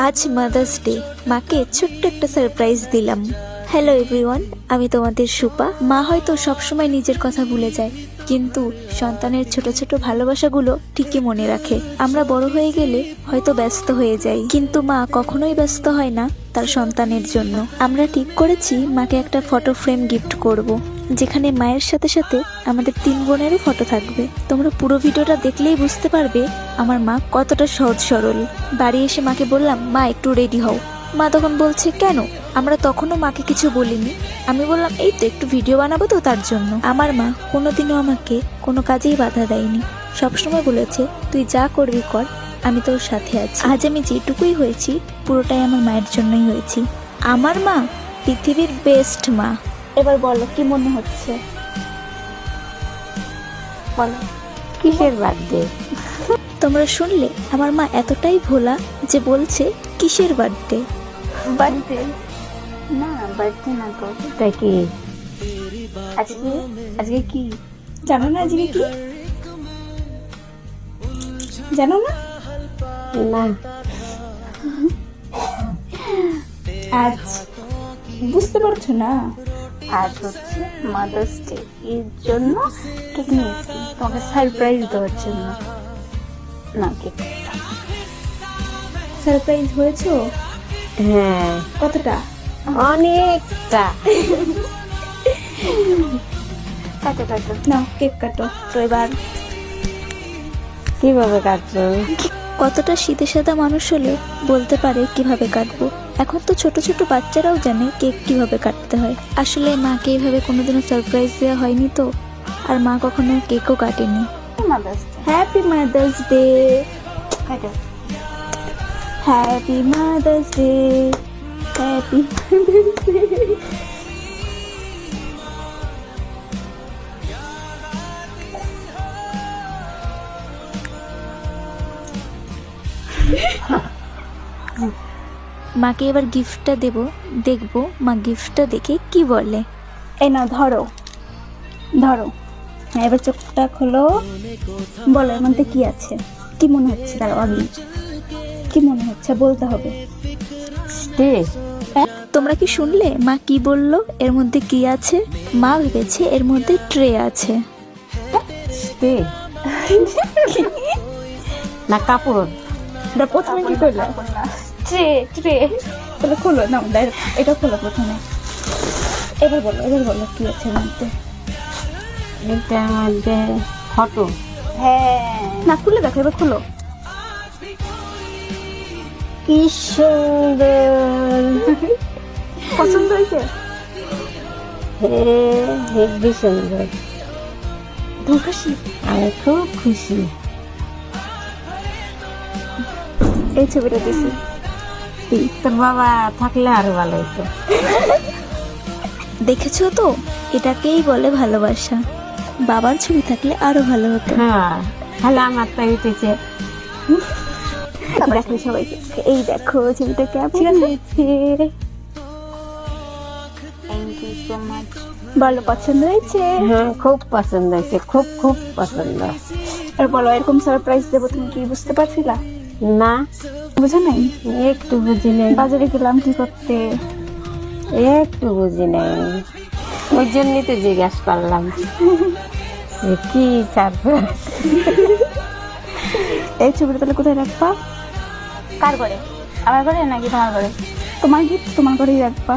আজ mother's day, মাকে ছোট্ট একটা সারপ্রাইজ দিলাম। হ্যালো এভরিওয়ান, আমি তোমাদের সুপা। মা হয়তো সবসময় নিজের কথা ভুলে যায়, কিন্তু সন্তানের ছোট ছোট ভালোবাসাগুলো ঠিকই মনে রাখে। আমরা বড় হয়ে গেলে হয়তো ব্যস্ত হয়ে যাই, কিন্তু মা কখনোই ব্যস্ত হয় না তার সন্তানের জন্য। আমরা ঠিক করেছি মাকে একটা ফটো ফ্রেম গিফট করব, যেখানে মায়ের সাথে সাথে আমাদের 3 বোনেরও ফটো থাকবে। তোমরা পুরো ভিডিওটা দেখলেই বুঝতে পারবে আমার মা কতটা সহজ সরল। বাড়ি এসে মাকে বললাম, মা একটু রেডি হও। মা তখন বলছে, কেন? আমরা তখনও মাকে কিছু বলিনি। আমি বললাম, এই তো একটু ভিডিও বানাবো তো, তার জন্য। আমার মা কোনোদিনও আমাকে কোনো কাজেই বাধা দেয়নি, সবসময় বলেছে, তুই যা করবি কর, আমি তোর সাথে আছি। আজ আমি যেটুকুই হয়েছি পুরোটাই আমার মায়ের জন্যই হয়েছি। আমার মা পৃথিবীর বেস্ট মা। এবার বলো, কি মনে হচ্ছে? বলো, কিসের বার্থডে? তোমরা শুনলে আমার মা এতটাই ভোলা যে বলছে কিসের বার্থডে। বার্থডে না, বার্থডে না তো। তাই কি আজকে? আজকে কি জানো না? আজকে কি জানো না? না, আজ বুঝতে পারছো না? আজ হচ্ছে মাদার্স ডে, এর জন্য কেক নিয়েছি তোমাকে সারপ্রাইজ দেওয়ার জন্য। না, কেক সারপ্রাইজ হয়েছো? হ্যাঁ, কতটা? অনেকটা। কাটো কাটো, নাও কেক কাটো। তো এবার কিভাবে কাটছো? কতটা শীতে সাদা মানুষ হলে বলতে পারে কিভাবে কাটবো। এখন তো ছোট ছোট বাচ্চারাও জানে কেক কিভাবে কাটতে হয়। আসলে মাকে এইভাবে কোনোদিনও সারপ্রাইজ দেওয়া হয়নি তো, আর মা কখনো কেকও কাটেনি। Mother's day, happy mother's day, কাটো। Happy mother's day, happy mother's day. মাকে এবার গিফটটা দেব, দেখবো মা গিফটটা দেখে কি বলে। এই নাও, ধরো ধরো। হ্যাঁ, এবার চোখটা খোলো, বলো এর মধ্যে কি আছে। কি মনে হচ্ছে? তার আগে কি মনে হচ্ছে বলতে হবে। স্টে। তোমরা কি শুনলে মা কি বললো এর মধ্যে কি আছে? মা ভেবেছে এর মধ্যে ট্রে আছে। স্টে না, কাপড়। প্রথমে কি করলে? Tray, tray. তাহলে খোলো, নাও এটা খোলো প্রথমে। এবার বলো কি আছে এর মধ্যে। এটার মধ্যে ফটো। হ্যাঁ, না খুলে দেখো, এবার খোলো। কি সুন্দর! পছন্দ হয়েছে? হ্যাঁ, হেব্বি সুন্দর। তুমি খুশি? আমি খুব খুশি। এই ছবিটা দিছি। তোর বাবা থাকলে আরো ভালো হতো। দেখেছো তো, এটাকেই বলে ভালোবাসা। বাবার ছবি থাকলে আরো ভালো হতো। হ্যাঁ, তাহলে আমার তো হইতেছে। দেখো সবাইকে, এই দেখো ছবিটা কেমন হয়েছে। Thank you so much. বলো পছন্দ হয়েছে? হ্যাঁ, খুব পছন্দ হয়েছে, খুব খুব পছন্দ। আর বলো, এরকম সারপ্রাইজ দেবো তুমি কি বুঝতে পারছিলা? না, বুঝো নাই? একটু বুঝি নাই। বাজারে গেলাম কি করতে, একটু বুঝি নাই, ওই জন্যই তো জিজ্ঞাসা করলাম যে কি সারপ্রাইজ। এই ছবিটা তাহলে কোথায় রাখবা? কার ঘরে? আমার ঘরে নাকি তোমার ঘরে? তোমার গিফট তোমার ঘরেই রাখবা।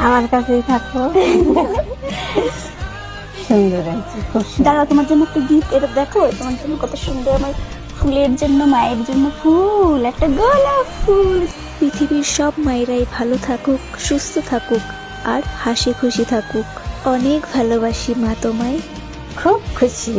আমার কাছেই থাকো। সুন্দর আছে, খুব সুন্দর। দাঁড়াও, তোমার জন্য একটা গিফট। এটা দেখো, তোমার জন্য কত সুন্দর। আমার ফুলের জন্য, মায়ের জন্য ফুল, একটা গোলাপ ফুল। পৃথিবীর সব মায়েরাই ভালো থাকুক, সুস্থ থাকুক, আর হাসি খুশি থাকুক। অনেক ভালোবাসি মা তোমায়। খুব খুশি।